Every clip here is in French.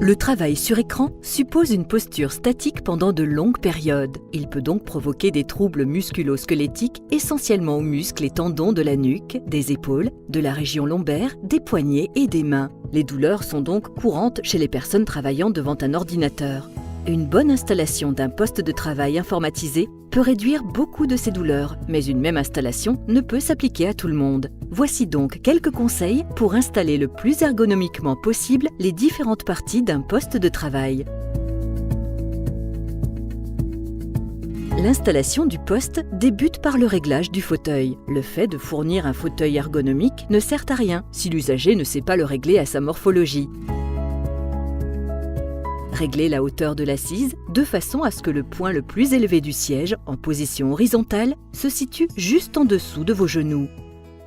Le travail sur écran suppose une posture statique pendant de longues périodes. Il peut donc provoquer des troubles musculo-squelettiques essentiellement aux muscles et tendons de la nuque, des épaules, de la région lombaire, des poignets et des mains. Les douleurs sont donc courantes chez les personnes travaillant devant un ordinateur. Une bonne installation d'un poste de travail informatisé peut réduire beaucoup de ces douleurs, mais une même installation ne peut s'appliquer à tout le monde. Voici donc quelques conseils pour installer le plus ergonomiquement possible les différentes parties d'un poste de travail. L'installation du poste débute par le réglage du fauteuil. Le fait de fournir un fauteuil ergonomique ne sert à rien si l'usager ne sait pas le régler à sa morphologie. Réglez la hauteur de l'assise de façon à ce que le point le plus élevé du siège, en position horizontale, se situe juste en dessous de vos genoux.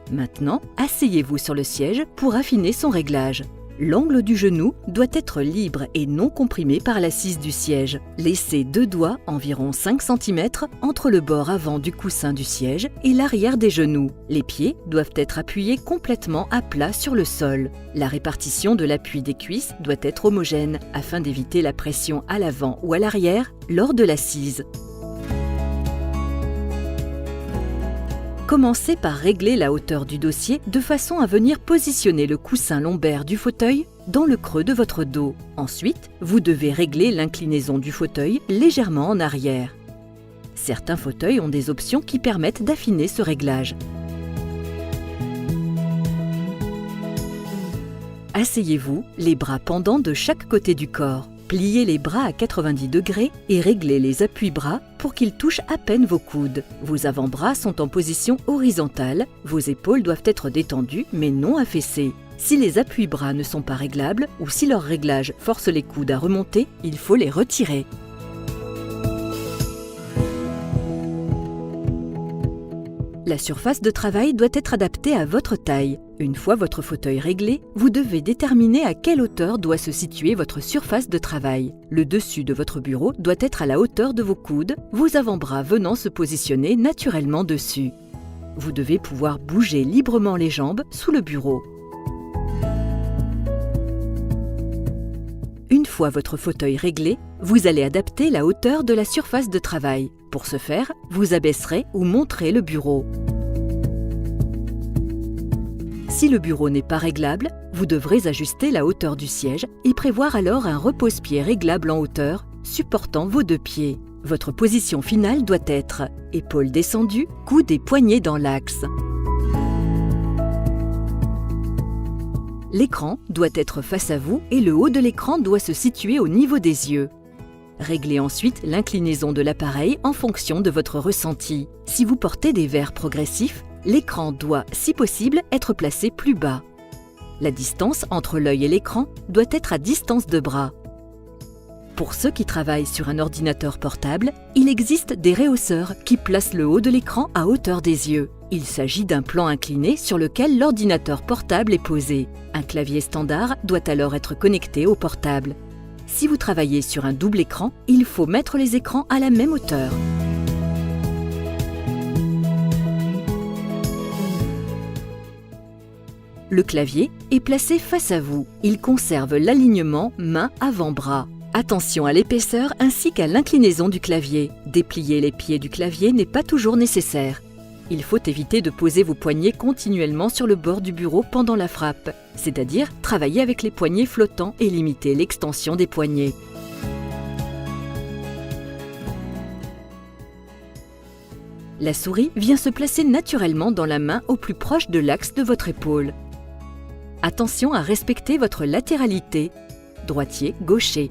Maintenant, asseyez-vous sur le siège pour affiner son réglage. L'angle du genou doit être libre et non comprimé par l'assise du siège. Laissez 2 doigts, environ 5 cm, entre le bord avant du coussin du siège et l'arrière des genoux. Les pieds doivent être appuyés complètement à plat sur le sol. La répartition de l'appui des cuisses doit être homogène afin d'éviter la pression à l'avant ou à l'arrière lors de l'assise. Commencez par régler la hauteur du dossier de façon à venir positionner le coussin lombaire du fauteuil dans le creux de votre dos. Ensuite, vous devez régler l'inclinaison du fauteuil légèrement en arrière. Certains fauteuils ont des options qui permettent d'affiner ce réglage. Asseyez-vous, les bras pendants de chaque côté du corps. Pliez les bras à 90 degrés et réglez les appuis-bras pour qu'ils touchent à peine vos coudes. Vos avant-bras sont en position horizontale, vos épaules doivent être détendues mais non affaissées. Si les appuis-bras ne sont pas réglables ou si leur réglage force les coudes à remonter, il faut les retirer. La surface de travail doit être adaptée à votre taille. Une fois votre fauteuil réglé, vous devez déterminer à quelle hauteur doit se situer votre surface de travail. Le dessus de votre bureau doit être à la hauteur de vos coudes, vos avant-bras venant se positionner naturellement dessus. Vous devez pouvoir bouger librement les jambes sous le bureau. Une fois votre fauteuil réglé, vous allez adapter la hauteur de la surface de travail. Pour ce faire, vous abaisserez ou monterez le bureau. Si le bureau n'est pas réglable, vous devrez ajuster la hauteur du siège et prévoir alors un repose-pied réglable en hauteur, supportant vos 2 pieds. Votre position finale doit être épaules descendues, coudes et poignets dans l'axe. L'écran doit être face à vous et le haut de l'écran doit se situer au niveau des yeux. Réglez ensuite l'inclinaison de l'appareil en fonction de votre ressenti. Si vous portez des verres progressifs, l'écran doit, si possible, être placé plus bas. La distance entre l'œil et l'écran doit être à distance de bras. Pour ceux qui travaillent sur un ordinateur portable, il existe des rehausseurs qui placent le haut de l'écran à hauteur des yeux. Il s'agit d'un plan incliné sur lequel l'ordinateur portable est posé. Un clavier standard doit alors être connecté au portable. Si vous travaillez sur un double écran, il faut mettre les écrans à la même hauteur. Le clavier est placé face à vous. Il conserve l'alignement main-avant-bras. Attention à l'épaisseur ainsi qu'à l'inclinaison du clavier. Déplier les pieds du clavier n'est pas toujours nécessaire. Il faut éviter de poser vos poignets continuellement sur le bord du bureau pendant la frappe, c'est-à-dire travailler avec les poignets flottants et limiter l'extension des poignets. La souris vient se placer naturellement dans la main au plus proche de l'axe de votre épaule. Attention à respecter votre latéralité, droitier-gaucher.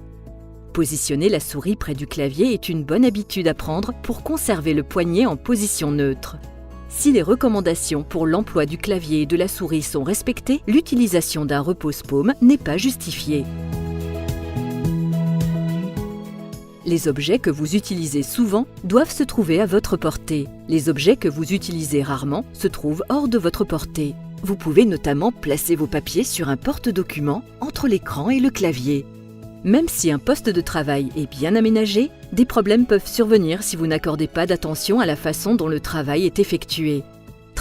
Positionner la souris près du clavier est une bonne habitude à prendre pour conserver le poignet en position neutre. Si les recommandations pour l'emploi du clavier et de la souris sont respectées, l'utilisation d'un repose-paume n'est pas justifiée. Les objets que vous utilisez souvent doivent se trouver à votre portée. Les objets que vous utilisez rarement se trouvent hors de votre portée. Vous pouvez notamment placer vos papiers sur un porte-documents entre l'écran et le clavier. Même si un poste de travail est bien aménagé, des problèmes peuvent survenir si vous n'accordez pas d'attention à la façon dont le travail est effectué.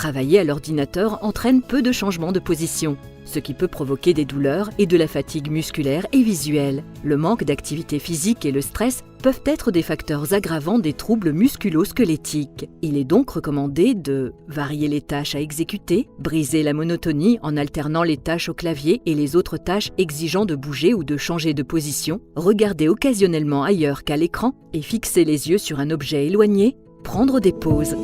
Travailler à l'ordinateur entraîne peu de changements de position, ce qui peut provoquer des douleurs et de la fatigue musculaire et visuelle. Le manque d'activité physique et le stress peuvent être des facteurs aggravants des troubles musculo-squelettiques. Il est donc recommandé de varier les tâches à exécuter, briser la monotonie en alternant les tâches au clavier et les autres tâches exigeant de bouger ou de changer de position, regarder occasionnellement ailleurs qu'à l'écran et fixer les yeux sur un objet éloigné, prendre des pauses.